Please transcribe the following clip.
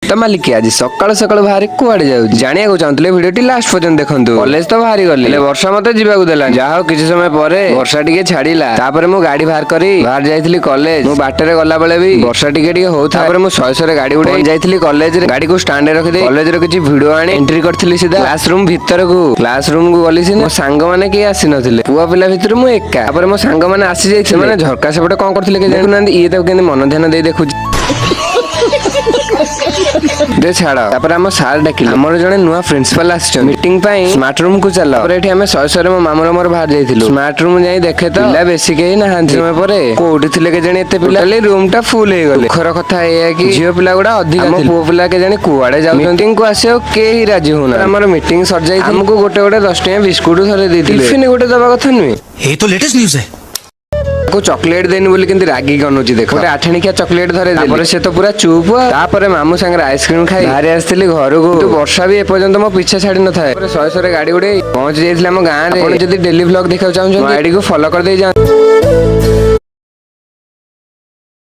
ତ ମାଲିକ ଆଜି ସକାଳୁ ସକାଳୁ ବାହାରି କୁଆଡେ ଯାଉଛି ଜାଣିବାକୁ ଚାହୁଁଥିଲେ ଭିଡିଓଟି ଲାଷ୍ଟ ପର୍ଯ୍ୟନ୍ତ ଦେଖନ୍ତୁ। କଲେଜ ତ ବାହାରି ଗଲି ହେଲେ ବର୍ଷା ମତେ ଯିବାକୁ ଦେଲା। ଯାହା ହଉ କିଛି ସମୟ ପରେ ବର୍ଷା ଟିକେ ଛାଡିଲା। ତାପରେ ମୁଁ ଗାଡି ବାହାର କରି ବାହାରି ଯାଇଥିଲି କଲେଜ। ମୁଁ ବାଟରେ ଗଲା ବେଳେ ବି ବର୍ଷା ଟିକେ ଟିକେ ହଉଥିଲା। ତାପରେ ମୁଁ ଶହେ ଗାଡି ଉଡେଇ ଯାଇଥିଲି କଲେଜରେ। ଗାଡିକୁ ଷ୍ଟାଣ୍ଡରେ ରଖିଦେଇ କଲେଜର କିଛି ଭିଡିଓ ଆଣି ଏଣ୍ଟ୍ରି କରିଥିଲି ସିଧା କ୍ଲାସ ରୁମ ଭିତରକୁ। କ୍ଲାସ ରୁମ କୁ ଗଲି ସିନା ମୋ ସାଙ୍ଗମାନେ କେହି ଆସିନଥିଲେ। ପୁଅ ପିଲା ଭିତରୁ ମୁଁ ଏକା। ତାପରେ ମୋ ସାଙ୍ଗମାନେ ଆସି ଯାଇଥିଲେ। ସେମାନେ ଝରକା ସେପଟେ କଣ କରୁଥିଲେ କେଜାଣି ଦେଖୁନାହାନ୍ତି। ଇଏ ତାକୁ କେମିତି ମନ ଧ୍ୟାନ ଦେଇ ଦେଖୁଛି। ଦେ ଛାଡ। ତାପରେ ଆମ ସାର୍ ଡାକିଲେ। ଆମର ଜଣେ ନୂଆ ପ୍ରିନ୍ସିପାଲ ଆସିଛନ୍ତି ମିଟିଂ ପାଇଁ। ସ୍ମାର୍ଟ ରୁମ କୁ ଚାଲ। ତାପରେ ଏଠି ଆମେ ଶହେ ମୋ ମାମୁଁ ମୋର ବାହାରି ଯାଇଥିଲୁ। ସ୍ମାର୍ଟ ରୁମ ଯାଇ ଦେଖେ ତ ପିଲା ବେଶୀ କେହି ନାହାନ୍ତି। ସମୟ ପରେ କୋଉଠି ଥିଲେ କେଜାଣି ଏତେ ପିଲା। ରୁମ ଟା ଫୁଲ ହେଇଗଲେ। ଦୁଃଖର କଥା ଏଇଆ କି ଝିଅ ପିଲା ଗୁଡା ଅଧିକ ଥିଲେ। ପୁଅ ପିଲା କେଜାଣି କୁଆଡେ ଯାଉଛନ୍ତି। ମିଟିଂ କୁ ଆସିବାକୁ କେହି ରାଜି ହଉନାହାନ୍ତି। ଆମର ମିଟିଂ ସରିଯାଇଥିଲା। ଆମକୁ ଗୋଟେ ଗୋଟେ 10 ଟଙ୍କିଆ ବିସ୍କୁଟ ଧରେଇ ଦେଇଥିଲେ। ଟିଫିନ ଗୋଟେ ଦବା କଥା ନୁହେଁ। ये तो लेटेस्ट न्यूज़ है। ତାକୁ ଚକଲେଟ ଦେନି ବୋଲି କେମିତି ରାଗିକି ଅନୁଛି ଦେଖ। ଗୋଟେ 8 ଆଣିକିଆ ଚକଲେଟ ଧରେଇ ଦେଲି। ତାପରେ ସେ ତ ପୁରା ଚୁପ। ତାପରେ ମାମୁଁ ସାଙ୍ଗରେ ଆଇସ୍କ୍ରିମ ଖାଇ ବାହାରି ଆସିଥିଲି ଘରକୁ। କିନ୍ତୁ ବର୍ଷା ବି ଏପର୍ଯ୍ୟନ୍ତ ମୋ ପିଛା ଛାଡି ନଥାଏ। ତାପରେ ଶହେ ଗାଡି ଉଡେଇ ପହଞ୍ଚି ଯାଇଥିଲି ଆମ ଗାଁରେ। ଆପଣ ଯଦି ଡେଲି ଭ୍ଲଗ ଦେଖିବାକୁ ଚାହୁଁଛନ୍ତି ମୋ ଆଇଡି କୁ ଫଲୋ କରିଦେଇ ଯାଆନ୍ତୁ।